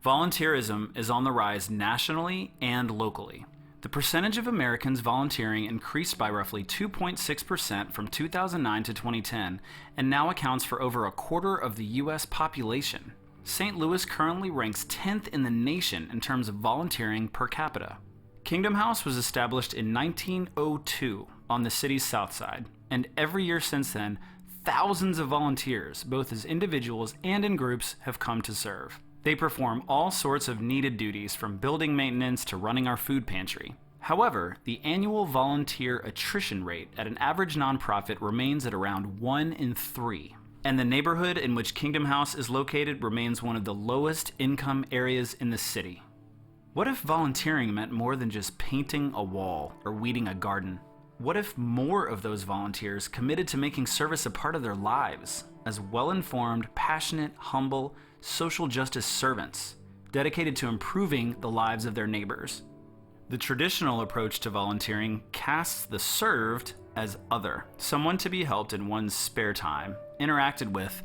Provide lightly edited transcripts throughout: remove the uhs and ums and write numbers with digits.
Volunteerism is on the rise nationally and locally. The percentage of Americans volunteering increased by roughly 2.6% from 2009 to 2010 and now accounts for over a quarter of the U.S. population. St. Louis currently ranks 10th in the nation in terms of volunteering per capita. Kingdom House was established in 1902 on the city's south side, and every year since then, thousands of volunteers, both as individuals and in groups, have come to serve. They perform all sorts of needed duties, from building maintenance to running our food pantry. However, the annual volunteer attrition rate at an average nonprofit remains at around 1 in 3. And the neighborhood in which Kingdom House is located remains one of the lowest income areas in the city. What if volunteering meant more than just painting a wall or weeding a garden? What if more of those volunteers committed to making service a part of their lives as well-informed, passionate, humble, social justice servants, dedicated to improving the lives of their neighbors? The traditional approach to volunteering casts the served as other, someone to be helped in one's spare time, interacted with,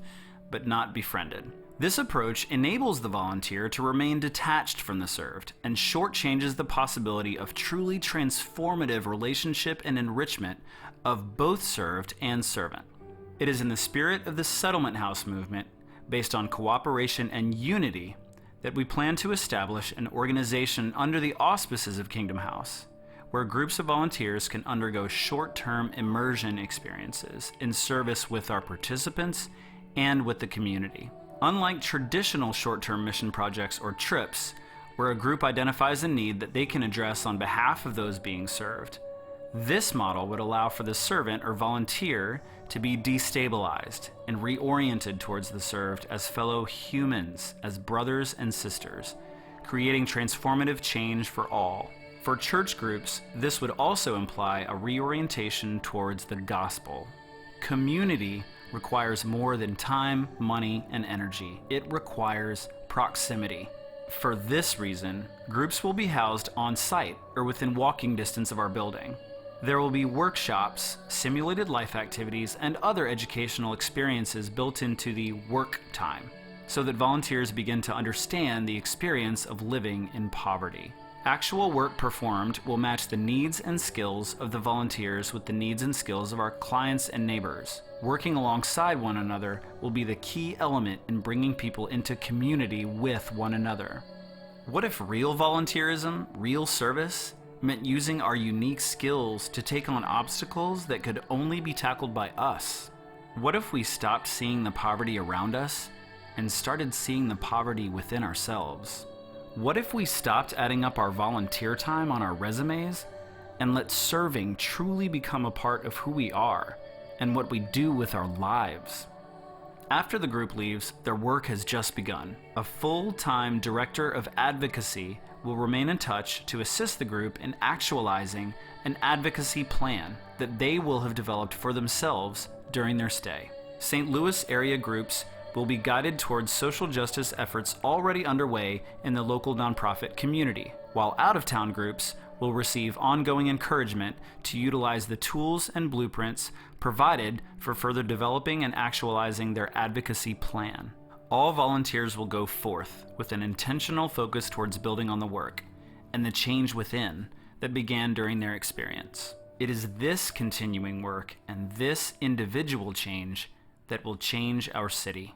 but not befriended. This approach enables the volunteer to remain detached from the served and shortchanges the possibility of truly transformative relationship and enrichment of both served and servant. It is in the spirit of the Settlement House movement, based on cooperation and unity, that we plan to establish an organization under the auspices of Kingdom House, where groups of volunteers can undergo short-term immersion experiences in service with our participants and with the community. Unlike traditional short-term mission projects or trips, where a group identifies a need that they can address on behalf of those being served, this model would allow for the servant or volunteer to be destabilized and reoriented towards the served as fellow humans, as brothers and sisters, creating transformative change for all. For church groups, this would also imply a reorientation towards the gospel. Community requires more than time, money, and energy. It requires proximity. For this reason, groups will be housed on site or within walking distance of our building. There will be workshops, simulated life activities, and other educational experiences built into the work time, so that volunteers begin to understand the experience of living in poverty. Actual work performed will match the needs and skills of the volunteers with the needs and skills of our clients and neighbors. Working alongside one another will be the key element in bringing people into community with one another. What if real volunteerism, real service, meant using our unique skills to take on obstacles that could only be tackled by us? What if we stopped seeing the poverty around us and started seeing the poverty within ourselves? What if we stopped adding up our volunteer time on our resumes and let serving truly become a part of who we are and what we do with our lives? After the group leaves, their work has just begun. A full-time director of advocacy will remain in touch to assist the group in actualizing an advocacy plan that they will have developed for themselves during their stay. St. Louis area groups will be guided towards social justice efforts already underway in the local nonprofit community, while out-of-town groups will receive ongoing encouragement to utilize the tools and blueprints provided for further developing and actualizing their advocacy plan. All volunteers will go forth with an intentional focus towards building on the work and the change within that began during their experience. It is this continuing work and this individual change that will change our city.